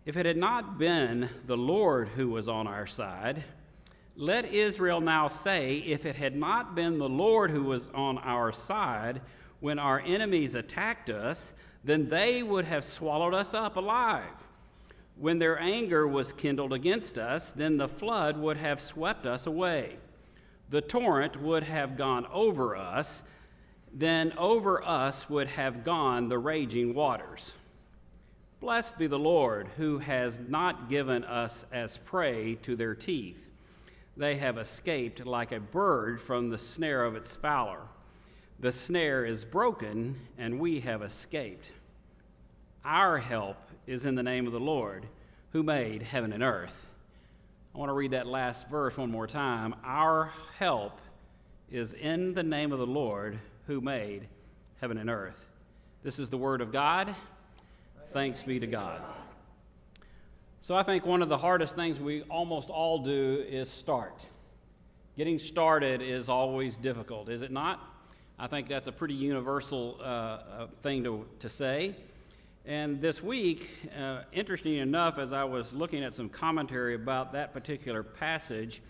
If it had not been the Lord who was on our side, let Israel now say, if it had not been the Lord who was on our side when our enemies attacked us, then they would have swallowed us up alive. When their anger was kindled against us, then the flood would have swept us away. The torrent would have gone over us, then over us would have gone the raging waters. Blessed be the Lord, who has not given us as prey to their teeth. They have escaped like a bird from the snare of its fowler. The snare is broken, and we have escaped. Our help is in the name of the Lord, who made heaven and earth. I want to read that last verse one more time. Our help is in the name of the Lord, who made heaven and earth. This is the word of God. Thanks be to God. So I think one of the hardest things we almost all do is start. Getting started is always difficult, is it not? I think that's a pretty universal thing to say. And this week, interesting enough, as I was looking at some commentary about that particular passage,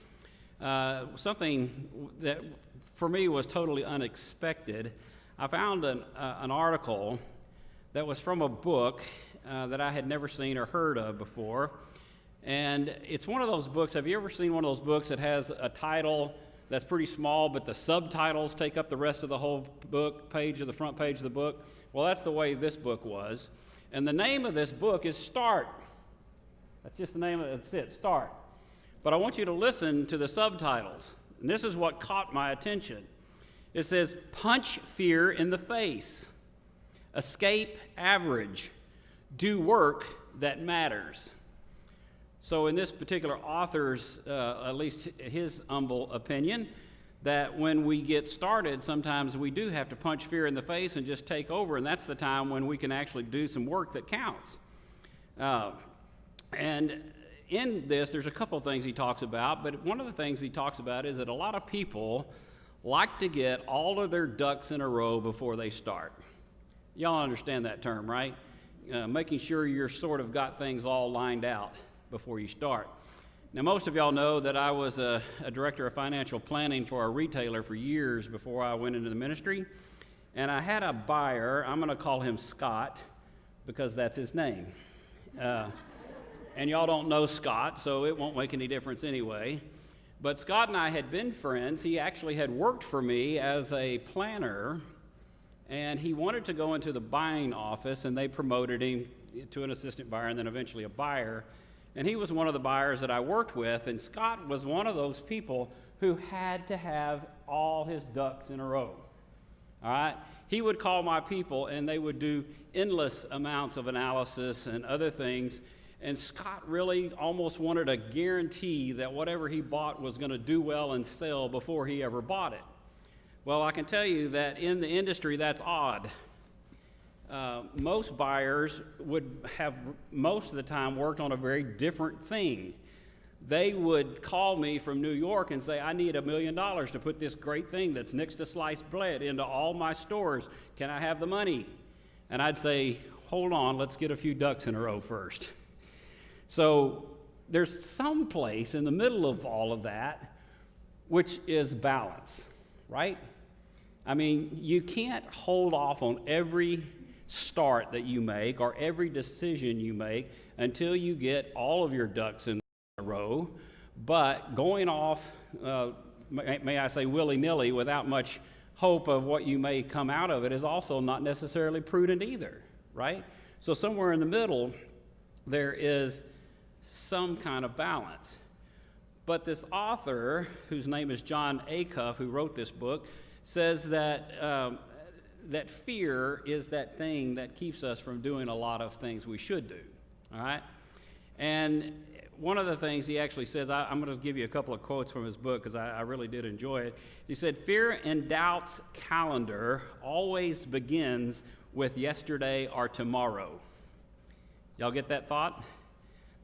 something that for me was totally unexpected, I found an article that was from a book that I had never seen or heard of before. And it's one of those books, have you ever seen one of those books that has a title that's pretty small, but the subtitles take up the rest of the whole book page, of the front page of the book? Well, that's the way this book was. And the name of this book is Start. That's just the name of it. That's it, Start. But I want you to listen to the subtitles. And this is what caught my attention. It says, Punch Fear in the Face. Escape average. Do work that matters. So in this particular author's, at least his humble opinion, that when we get started, sometimes we do have to punch fear in the face and just take over, and that's the time when we can actually do some work that counts. And in this, there's a couple of things he talks about, but one of the things he talks about is that a lot of people like to get all of their ducks in a row before they start. Y'all understand that term, right? Making sure you're sort of got things all lined out before you start. Now, most of y'all know that I was a director of financial planning for a retailer for years before I went into the ministry. And I had a buyer, I'm going to call him Scott, because that's his name. And y'all don't know Scott, so it won't make any difference anyway. But Scott and I had been friends. He actually had worked for me as a planner, and he wanted to go into the buying office, and they promoted him to an assistant buyer and then eventually a buyer. And he was one of the buyers that I worked with, and Scott was one of those people who had to have all his ducks in a row. All right? He would call my people, and they would do endless amounts of analysis and other things, and Scott really almost wanted a guarantee that whatever he bought was going to do well and sell before he ever bought it. Well, I can tell you that in the industry, that's odd. Most buyers would have most of the time worked on a very different thing. They would call me from New York and say, I need $1 million to put this great thing that's next to sliced bread into all my stores. Can I have the money? And I'd say, hold on, let's get a few ducks in a row first. So there's some place in the middle of all of that, which is balance, right? I mean, you can't hold off on every start that you make or every decision you make until you get all of your ducks in a row, but going off, may I say willy-nilly, without much hope of what you may come out of it is also not necessarily prudent either, right? So somewhere in the middle, there is some kind of balance. But this author, whose name is Jon Acuff, who wrote this book, says that that fear is that thing that keeps us from doing a lot of things we should do, all right? And one of the things he actually says, I'm going to give you a couple of quotes from his book because I really did enjoy it. He said, fear and doubt's calendar always begins with yesterday or tomorrow. Y'all get that thought?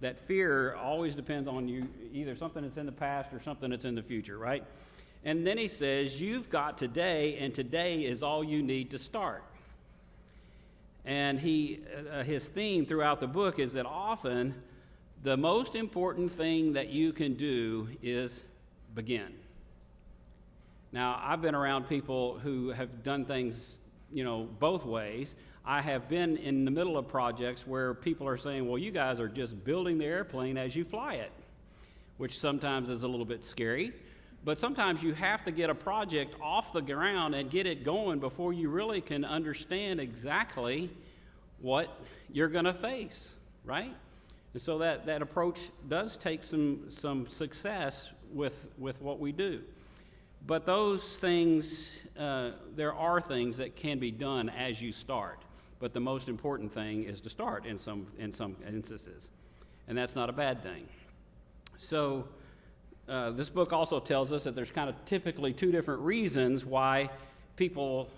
That fear always depends on you, either something that's in the past or something that's in the future, right? And then he says, you've got today, and today is all you need to start. And his theme throughout the book is that often the most important thing that you can do is begin. Now, I've been around people who have done things, both ways. I have been in the middle of projects where people are saying, well, you guys are just building the airplane as you fly it, which sometimes is a little bit scary. But sometimes you have to get a project off the ground and get it going before you really can understand exactly what you're going to face, right? And so that approach does take some success with what we do. But those things, there are things that can be done as you start. But the most important thing is to start in some instances. And that's not a bad thing. So this book also tells us that there's kind of typically two different reasons why people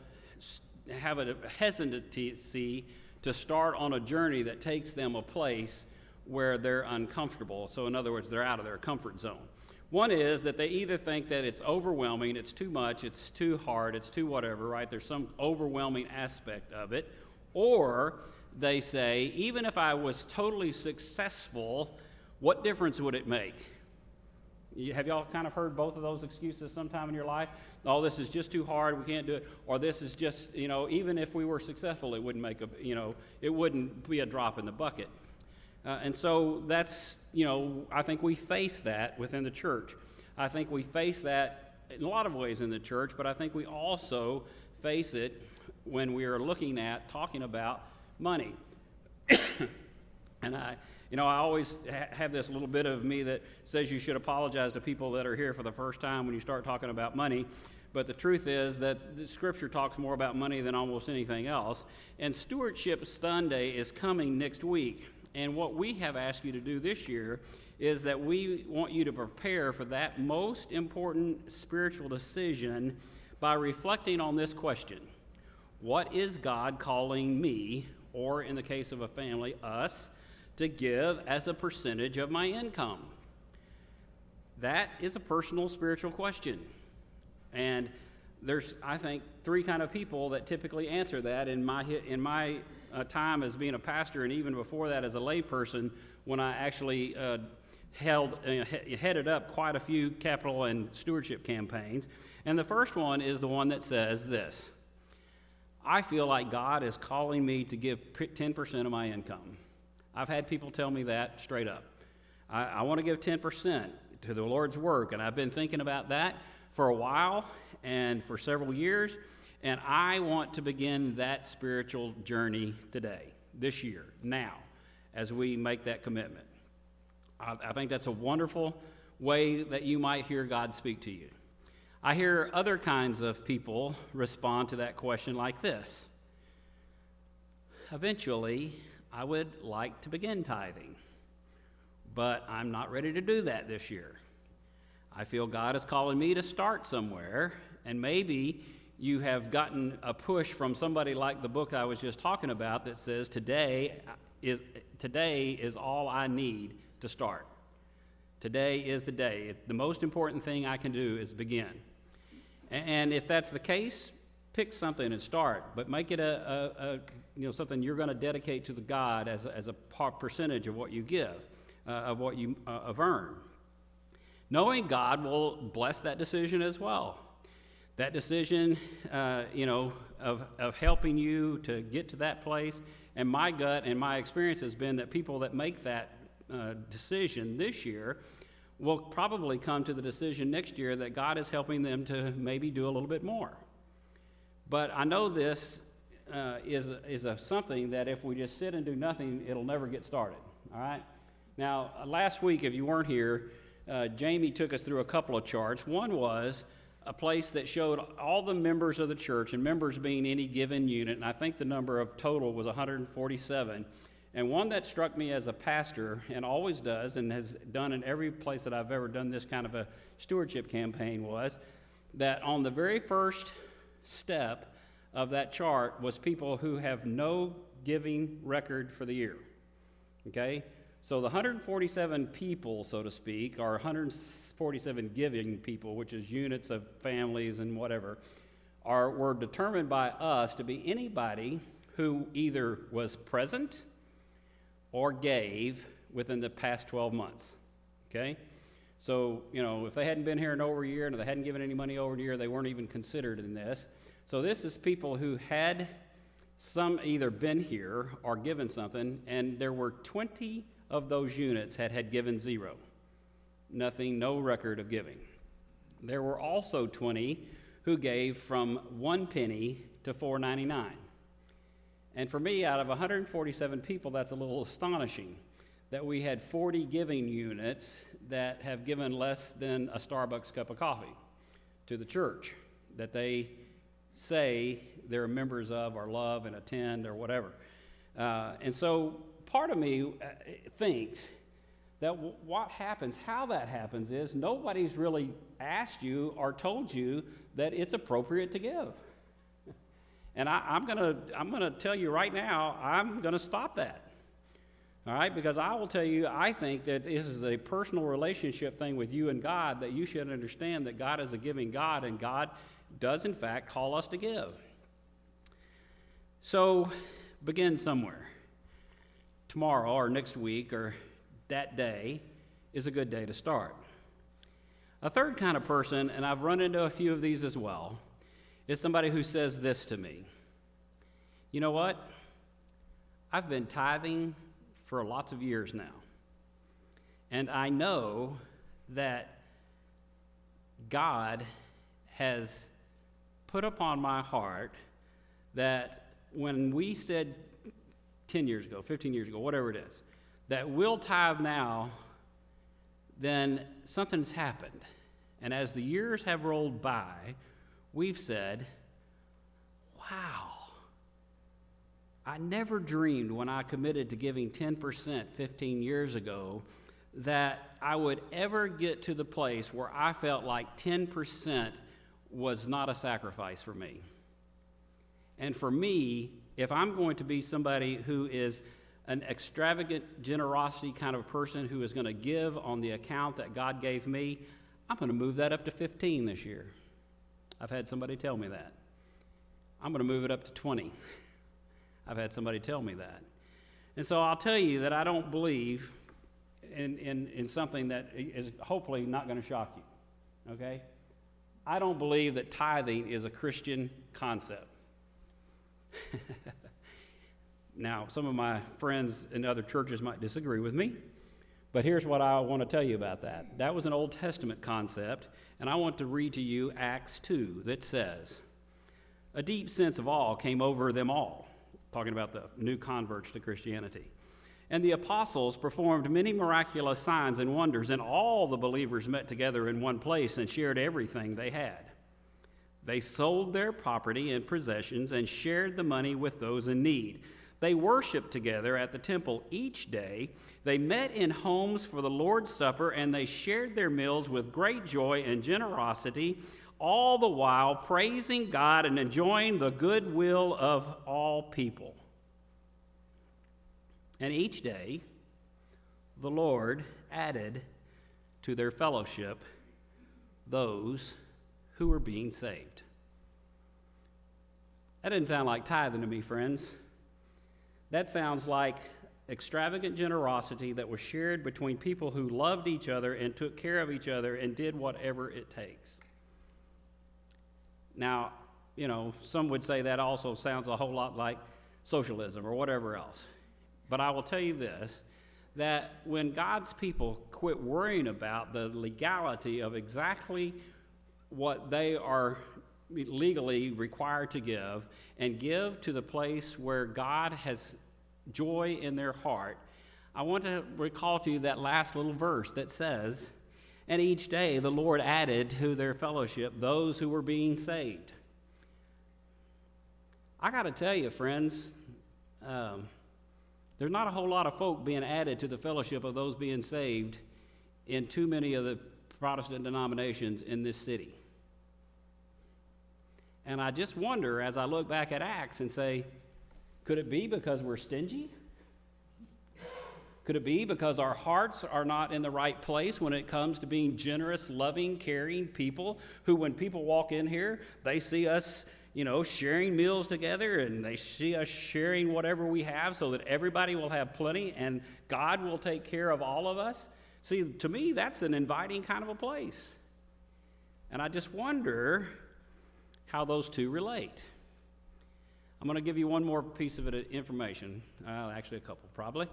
have a hesitancy to start on a journey that takes them a place where they're uncomfortable. So in other words, they're out of their comfort zone. One is that they either think that it's overwhelming, it's too much, it's too hard, it's too whatever, right? There's some overwhelming aspect of it. Or they say, even if I was totally successful, what difference would it make? Have y'all kind of heard both of those excuses sometime in your life? Oh, this is just too hard, we can't do it. Or this is just, even if we were successful, it wouldn't make it wouldn't be a drop in the bucket. And so that's, I think we face that within the church. I think we face that in a lot of ways in the church, but I think we also face it when we are talking about money. And I always have this little bit of me that says you should apologize to people that are here for the first time when you start talking about money. But the truth is that the Scripture talks more about money than almost anything else. And Stewardship Sunday is coming next week. And what we have asked you to do this year is that we want you to prepare for that most important spiritual decision by reflecting on this question. What is God calling me, or in the case of a family, us, to give as a percentage of my income? That is a personal spiritual question. And there's, I think, three kind of people that typically answer that in my time as being a pastor, and even before that as a layperson, when I actually headed up quite a few capital and stewardship campaigns. And the first one is the one that says this: I feel like God is calling me to give 10% of my income. I've had people tell me that straight up. I want to give 10% to the Lord's work, and I've been thinking about that for a while and for several years, and I want to begin that spiritual journey today, this year, now, as we make that commitment. I think that's a wonderful way that you might hear God speak to you. I hear other kinds of people respond to that question like this: eventually, I would like to begin tithing, but I'm not ready to do that this year. I feel God is calling me to start somewhere, and maybe you have gotten a push from somebody like the book I was just talking about that says today is all I need to start. Today is the day. The most important thing I can do is begin. And if that's the case, pick something and start, but make it something you're going to dedicate to the God as a percentage of what you give, of what you have earned. Knowing God will bless that decision as well. That decision, of helping you to get to that place. And my gut and my experience has been that people that make that decision this year will probably come to the decision next year that God is helping them to maybe do a little bit more. But I know this is something that if we just sit and do nothing, it'll never get started, all right? Now, last week, if you weren't here, Jamie took us through a couple of charts. One was a place that showed all the members of the church, and members being any given unit, and I think the number of total was 147. And one that struck me as a pastor, and always does, and has done in every place that I've ever done this kind of a stewardship campaign, was that on the very first step of that chart was people who have no giving record for the year. Okay? So the 147 people, so to speak, or 147 giving people, which is units of families and whatever, were determined by us to be anybody who either was present or gave within the past 12 months, okay? So, if they hadn't been here in over a year and they hadn't given any money over a year, they weren't even considered in this. So this is people who had some either been here or given something, and there were 20 of those units had given zero. Nothing, no record of giving. There were also 20 who gave from 1 penny to $4.99. And for me, out of 147 people, that's a little astonishing that we had 40 giving units that have given less than a Starbucks cup of coffee to the church that they say they're members of or love and attend or whatever. And so part of me thinks that what happens, how that happens is nobody's really asked you or told you that it's appropriate to give. And I'm gonna tell you right now, I'm gonna stop that. All right, because I will tell you, I think that this is a personal relationship thing with you and God, that you should understand that God is a giving God, and God does in fact call us to give. So begin somewhere. Tomorrow or next week or that day is a good day to start. A third kind of person, and I've run into a few of these as well, is somebody who says this to me. You know what? I've been tithing for lots of years now, and I know that God has put upon my heart that when we said 10 years ago, 15 years ago, whatever it is, that we'll tithe now, then something's happened. And as the years have rolled by, we've said, wow, I never dreamed when I committed to giving 10% 15 years ago that I would ever get to the place where I felt like 10% was not a sacrifice for me. And for me, if I'm going to be somebody who is an extravagant generosity kind of person who is going to give on the account that God gave me, I'm going to move that up to 15 this year. I've had somebody tell me that. I'm going to move it up to 20. I've had somebody tell me that. And so I'll tell you that I don't believe in something that is hopefully not going to shock you, okay? I don't believe that tithing is a Christian concept. Now, some of my friends in other churches might disagree with me, but here's what I want to tell you about that. That was an Old Testament concept, and I want to read to you Acts 2 that says, "A deep sense of awe came over them all," talking about the new converts to Christianity. "And the apostles performed many miraculous signs and wonders, and all the believers met together in one place and shared everything they had. They sold their property and possessions and shared the money with those in need. They worshiped together at the temple each day. They met in homes for the Lord's Supper, and they shared their meals with great joy and generosity, all the while praising God and enjoying the goodwill of all people. And each day, the Lord added to their fellowship those who were being saved." That doesn't sound like tithing to me, friends. That sounds like extravagant generosity that was shared between people who loved each other and took care of each other and did whatever it takes. Now, some would say that also sounds a whole lot like socialism or whatever else. But I will tell you this, that when God's people quit worrying about the legality of exactly what they are legally required to give and give to the place where God has joy in their heart, I want to recall to you that last little verse that says, "And each day the Lord added to their fellowship those who were being saved." I got to tell you, friends, there's not a whole lot of folk being added to the fellowship of those being saved in too many of the Protestant denominations in this city. And I just wonder, as I look back at Acts and say, could it be because we're stingy? Could it be because our hearts are not in the right place when it comes to being generous, loving, caring people who, when people walk in here, they see us, sharing meals together, and they see us sharing whatever we have so that everybody will have plenty and God will take care of all of us. See, to me, that's an inviting kind of a place. And I just wonder how those two relate. I'm going to give you one more piece of information. Actually, a couple, probably.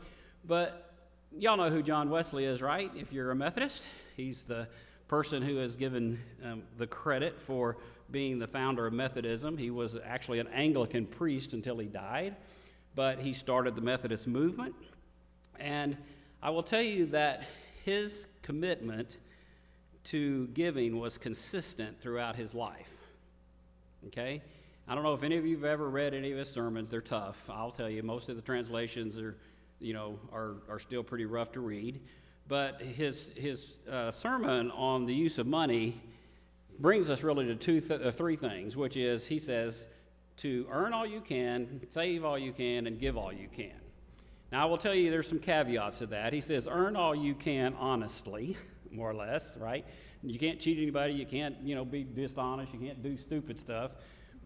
But y'all know who John Wesley is, right? If you're a Methodist, he's the person who has given the credit for being the founder of Methodism. He was actually an Anglican priest until he died, but he started the Methodist movement. And I will tell you that his commitment to giving was consistent throughout his life. Okay? I don't know if any of you have ever read any of his sermons. They're tough. I'll tell you, most of the translations are still pretty rough to read. But his sermon on the use of money brings us really to three things, which is, he says, to earn all you can, save all you can, and give all you can. Now, I will tell you there's some caveats to that. He says, earn all you can honestly, more or less, right? You can't cheat anybody. You can't, be dishonest. You can't do stupid stuff.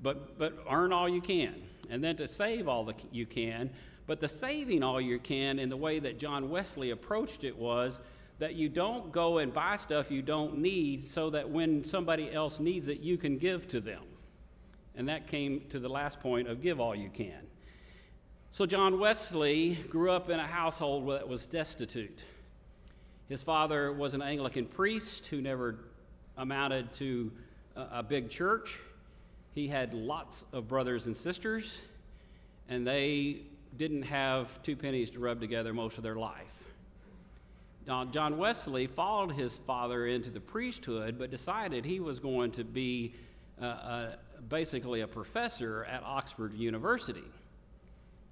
But earn all you can. And then to save all you can. But the saving all you can in the way that John Wesley approached it was that you don't go and buy stuff you don't need so that when somebody else needs it, you can give to them. And that came to the last point of give all you can. So John Wesley grew up in a household that was destitute. His father was an Anglican priest who never amounted to a big church. He had lots of brothers and sisters, and they didn't have 2 pennies to rub together most of their life. Now, John Wesley followed his father into the priesthood, but decided he was going to be basically a professor at Oxford University.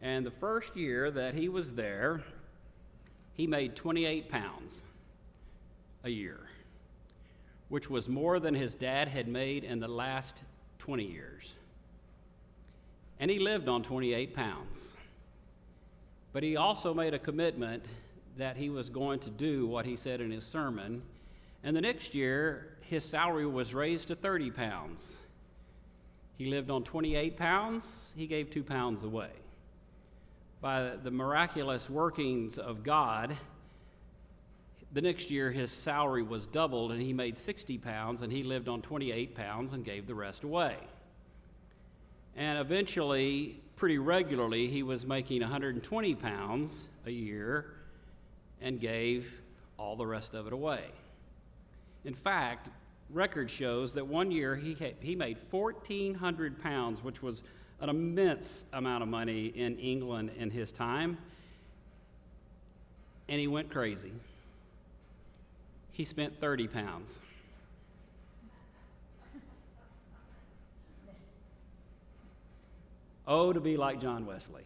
And the first year that he was there, he made 28 pounds a year, which was more than his dad had made in the last 20 years. And he lived on 28 pounds. But he also made a commitment that he was going to do what he said in his sermon. And the next year, his salary was raised to 30 pounds. He lived on 28 pounds. He gave 2 pounds away. By the miraculous workings of God, the next year his salary was doubled and he made 60 pounds and he lived on 28 pounds and gave the rest away. And eventually, pretty regularly, he was making 120 pounds a year and gave all the rest of it away. In fact, record shows that one year he made 1,400 pounds, which was an immense amount of money in England in his time, and he went crazy. He spent 30 pounds. Oh, to be like John Wesley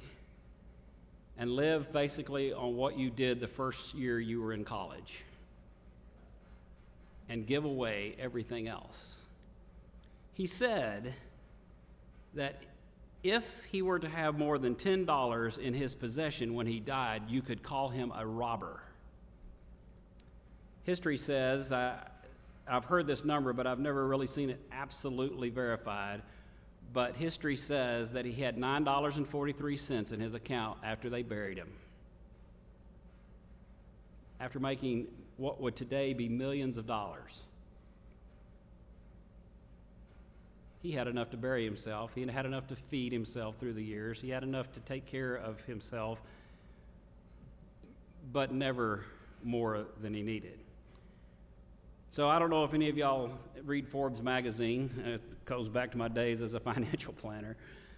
and live basically on what you did the first year you were in college and give away everything else. He said that if he were to have more than $10 in his possession when he died, you could call him a robber. History says, I've heard this number, but I've never really seen it absolutely verified, but history says that he had $9.43 in his account after they buried him, after making what would today be millions of dollars. He had enough to bury himself. He had enough to feed himself through the years. He had enough to take care of himself, but never more than he needed. So I don't know if any of y'all read Forbes magazine. It goes back to my days as a financial planner.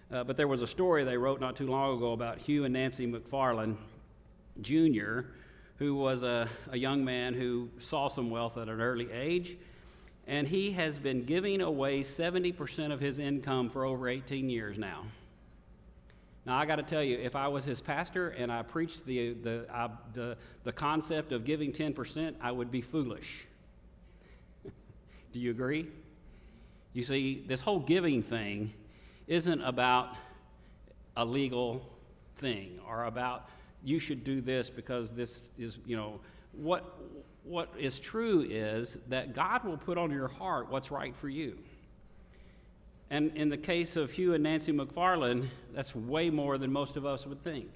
But there was a story they wrote not too long ago about Hugh and Nancy McFarland Jr., who was a young man who saw some wealth at an early age. And he has been giving away 70% of his income for over 18 years now. Now, I got to tell you, if I was his pastor and I preached the concept of giving 10%, I would be foolish. Do you agree? You see, this whole giving thing isn't about a legal thing or about you should do this because this is, what is true is that God will put on your heart what's right for you. And in the case of Hugh and Nancy McFarland, that's way more than most of us would think.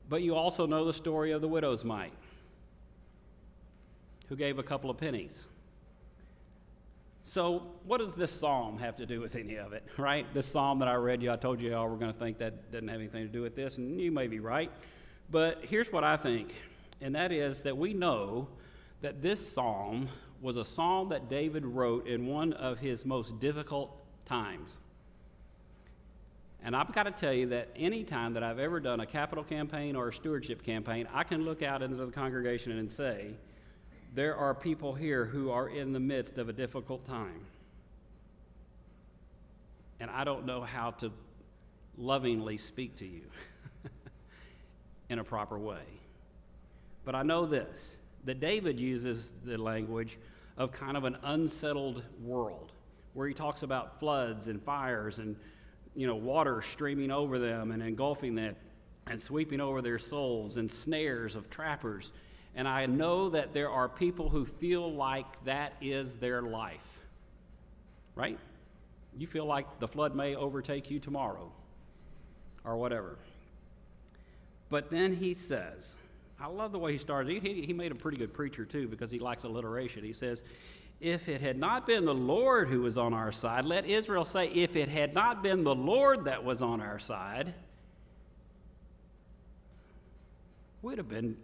But you also know the story of the widow's mite, who gave a couple of pennies. So what does this psalm have to do with any of it, right? This psalm that I read you, I told you y'all were going to think that doesn't have anything to do with this, and you may be right. But here's what I think, and that is that we know that this psalm was a psalm that David wrote in one of his most difficult times. And I've got to tell you that any time that I've ever done a capital campaign or a stewardship campaign, I can look out into the congregation and say, there are people here who are in the midst of a difficult time. And I don't know how to lovingly speak to you in a proper way. But I know this, that David uses the language of kind of an unsettled world, where he talks about floods and fires and, water streaming over them and engulfing them and sweeping over their souls and snares of trappers. And I know that there are people who feel like that is their life, right? You feel like the flood may overtake you tomorrow or whatever. But then he says, I love the way he started. He made a pretty good preacher too, because he likes alliteration. He says, if it had not been the Lord who was on our side, let Israel say, if it had not been the Lord that was on our side, we'd have been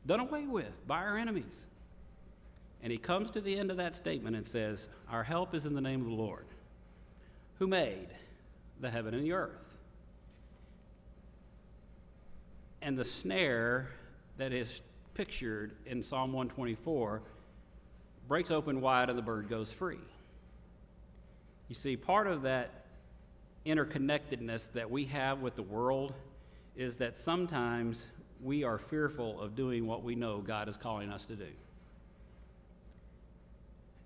done away with by our enemies. And he comes to the end of that statement and says, our help is in the name of the Lord, who made the heaven and the earth. And the snare that is pictured in Psalm 124 breaks open wide and the bird goes free. You see, part of that interconnectedness that we have with the world is that sometimes we are fearful of doing what we know God is calling us to do.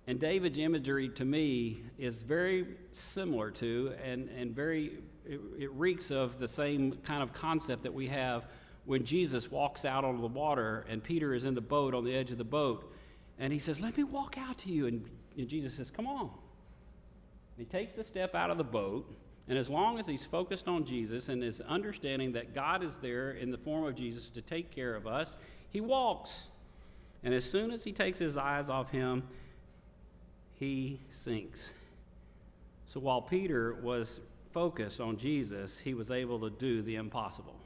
And David's imagery to me is very similar to and it reeks of the same kind of concept that we have when Jesus walks out on the water and Peter is in the boat on the edge of the boat and he says, let me walk out to you. And Jesus says, come on. And he takes the step out of the boat, and as long as he's focused on Jesus and is understanding that God is there in the form of Jesus to take care of us, he walks. And as soon as he takes his eyes off him, he sinks. So while Peter was focused on Jesus, he was able to do the impossible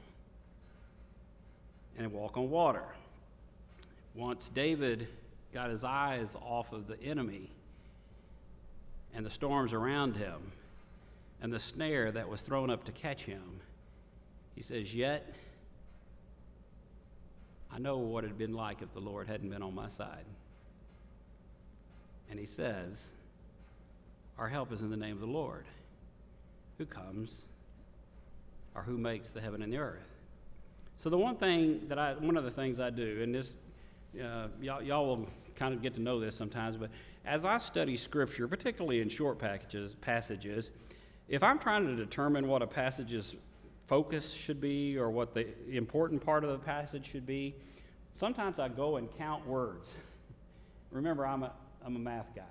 and walk on water. Once David got his eyes off of the enemy and the storms around him and the snare that was thrown up to catch him, he says, yet I know what it had been like if the Lord hadn't been on my side. And he says, our help is in the name of the Lord, who comes or who makes the heaven and the earth. So one of the things I do, and this, y'all will kind of get to know this sometimes, but as I study Scripture, particularly in short passages, if I'm trying to determine what a passage's focus should be or what the important part of the passage should be, sometimes I go and count words. Remember, I'm a math guy,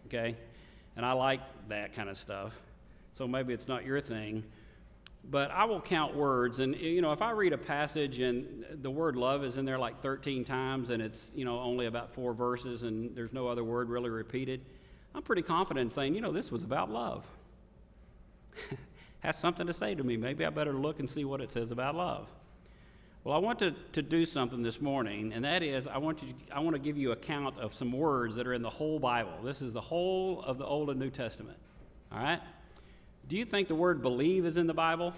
okay? And I like that kind of stuff. So maybe it's not your thing. But I will count words, and if I read a passage and the word love is in there like 13 times and it's only about 4 verses and there's no other word really repeated, I'm pretty confident in saying, this was about love. Has something to say to me. Maybe I better look and see what it says about love. Well, I want to do something this morning, and that is I want to give you a count of some words that are in the whole Bible. This is the whole of the Old and New Testament. All right? Do you think the word believe is in the Bible?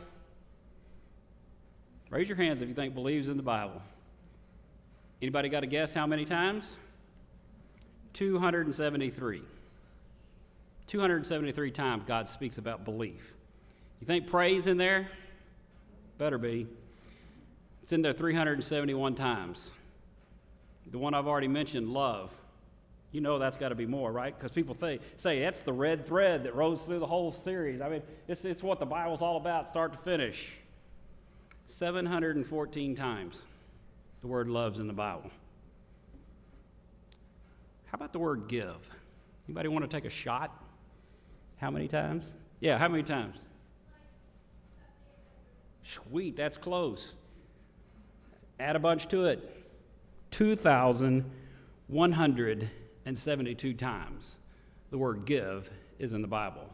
Raise your hands if you think believe is in the Bible. Anybody got a guess how many times? 273. 273 times God speaks about belief. You think praise in there? Better be. It's in there 371 times. The one I've already mentioned, love. That's got to be more, right? Because people say that's the red thread that runs through the whole series. I mean, it's what the Bible's all about, start to finish. 714 times the word love's in the Bible. How about the word give? Anybody want to take a shot? How many times? Yeah, how many times? Sweet, that's close. Add a bunch to it. 2,172 times the word give is in the Bible.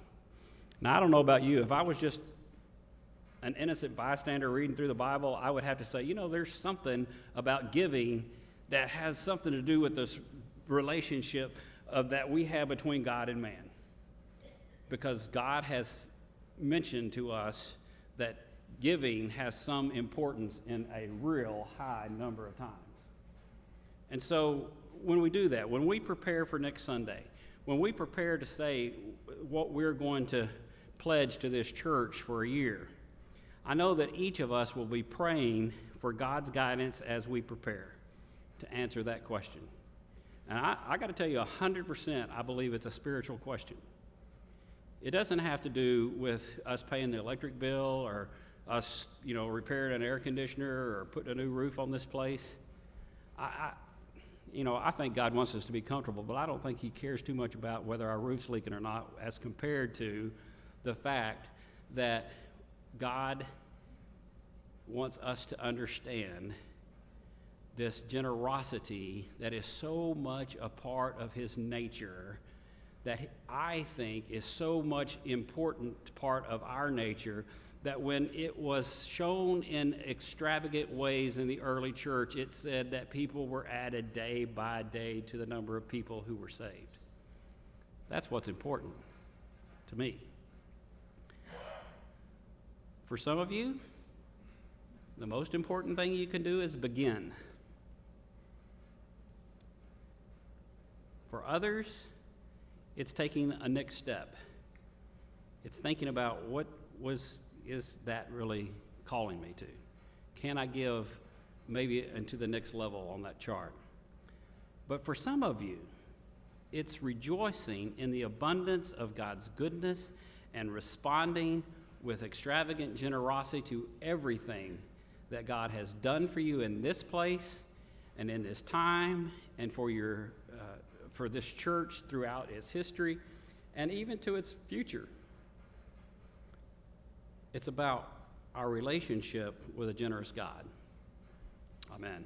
Now, I don't know about you. If I was just an innocent bystander reading through the Bible, I would have to say, there's something about giving that has something to do with this relationship that we have between God and man. Because God has mentioned to us that giving has some importance in a real high number of times. And so when we do that, when we prepare for next Sunday, when we prepare to say what we're going to pledge to this church for a year, I know that each of us will be praying for God's guidance as we prepare to answer that question. And I got to tell you, 100%, I believe it's a spiritual question. It doesn't have to do with us paying the electric bill or us, repairing an air conditioner or putting a new roof on this place. I think God wants us to be comfortable, but I don't think he cares too much about whether our roof's leaking or not as compared to the fact that God wants us to understand this generosity that is so much a part of his nature, that I think is so much important part of our nature, that when it was shown in extravagant ways in the early church, it said that people were added day by day to the number of people who were saved. That's what's important to me. For some of you, the most important thing you can do is begin. For others, it's taking a next step. It's thinking about is that really calling me to? Can I give maybe into the next level on that chart? But for some of you, it's rejoicing in the abundance of God's goodness and responding with extravagant generosity to everything that God has done for you in this place and in this time, and for this church throughout its history and even to its future. It's about our relationship with a generous God. Amen.